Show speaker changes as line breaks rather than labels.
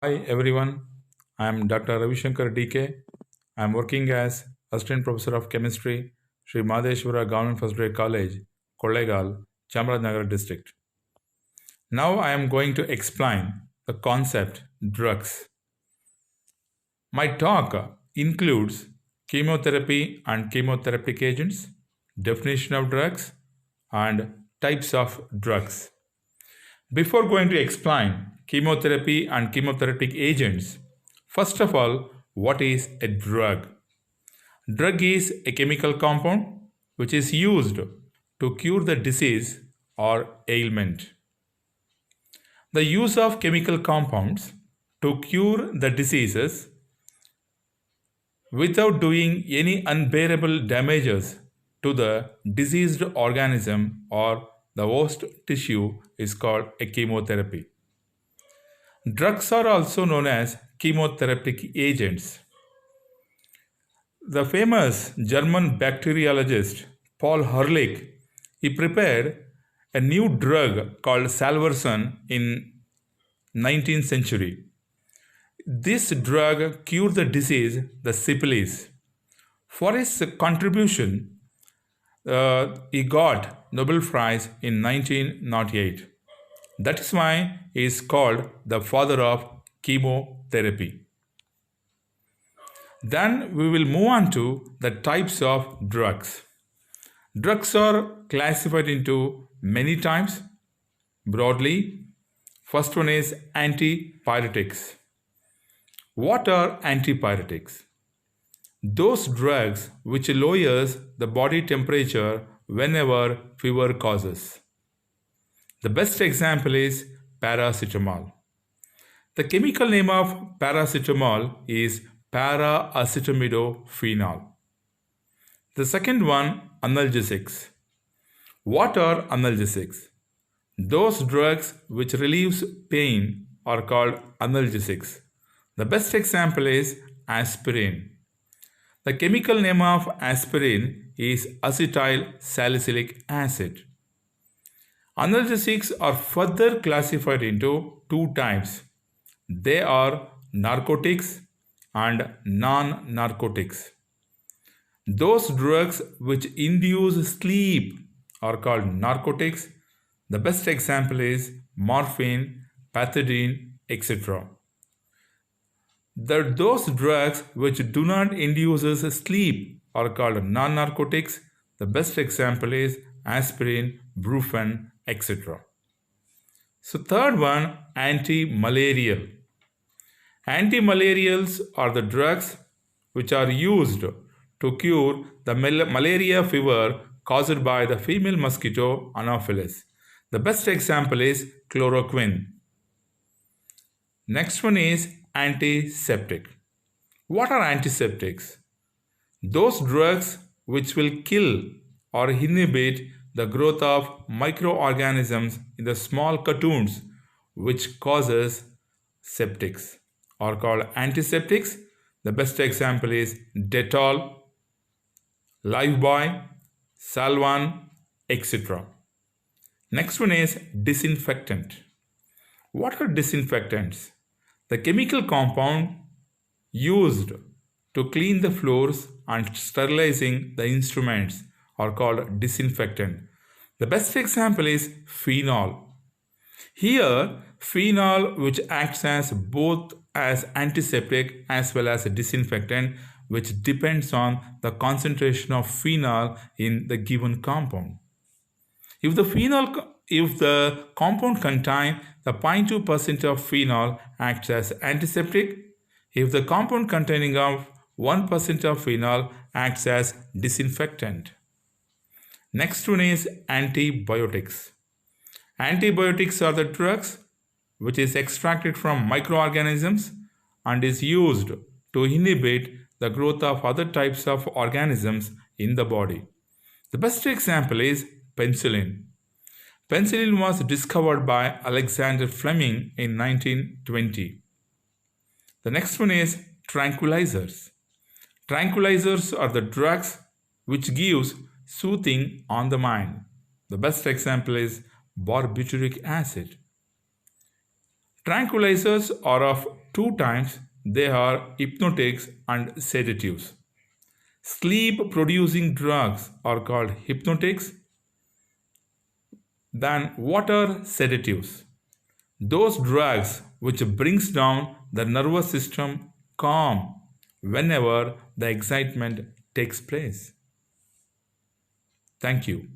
Hi everyone, I am Dr. Ravishankar DK. I am working as Assistant Professor of Chemistry, Sri Madheshwara Government First Grade College, Kollegal, Chamarajanagar District. Now I am going to explain the concept drugs. My talk includes chemotherapy and chemotherapeutic agents, definition of drugs, and types of drugs. Before going to explain chemotherapy and chemotherapeutic agents, first of all, what is a drug? Drug is a chemical compound which is used to cure the disease or ailment. The use of chemical compounds to cure the diseases without doing any unbearable damages to the diseased organism or the host tissue is called a chemotherapy. Drugs are also known as chemotherapeutic agents. The famous German bacteriologist Paul Ehrlich, he prepared a new drug called Salvarsan in 19th century. This drug cured the disease, the syphilis. For his contribution, he got Nobel Prize in 1908. That is why he is called the father of chemotherapy. Then we will move on to the types of drugs. Drugs are classified into many types. Broadly, first one is antipyretics. What are antipyretics? Those drugs which lowers the body temperature whenever fever causes. The best example is paracetamol. The chemical name of paracetamol is para-acetamidophenol. The second one, analgesics. What are analgesics? Those drugs which relieves pain are called analgesics. The best example is aspirin. The chemical name of aspirin is acetyl salicylic acid. Analgesics are further classified into two types. They are narcotics and non-narcotics. Those drugs which induce sleep are called narcotics. The best example is morphine, pethidine, etc. Those drugs which do not induce sleep are called non-narcotics. The best example is aspirin, brufen, etc. So third one, anti-malarial. Antimalarials are the drugs which are used to cure the malaria fever caused by the female mosquito Anopheles. The best example is chloroquine. Next one is antiseptic. What are antiseptics? Those drugs which will kill or inhibit the growth of microorganisms in the small cocoons which causes septics are called antiseptics. The best example is Dettol, Lifebuoy, Salvan, etc. Next one is disinfectant. What are disinfectants? The chemical compound used to clean the floors and sterilizing the instruments are called disinfectant. The best example is phenol. Here, phenol which acts as both as antiseptic as well as a disinfectant, which depends on the concentration of phenol in the given compound. If the compound contains the 0.2% of phenol acts as antiseptic. If the compound containing of 1% of phenol acts as disinfectant. Next one is antibiotics. Antibiotics are the drugs which is extracted from microorganisms and is used to inhibit the growth of other types of organisms in the body. The best example is penicillin. Penicillin was discovered by Alexander Fleming in 1920. The next one is tranquilizers. Tranquilizers are the drugs which gives soothing on the mind. The best example is barbituric acid. Tranquilizers are of two times, they are hypnotics and sedatives. Sleep producing drugs are called hypnotics. Then what are sedatives? Those drugs which brings down the nervous system calm whenever the excitement takes place. Thank you.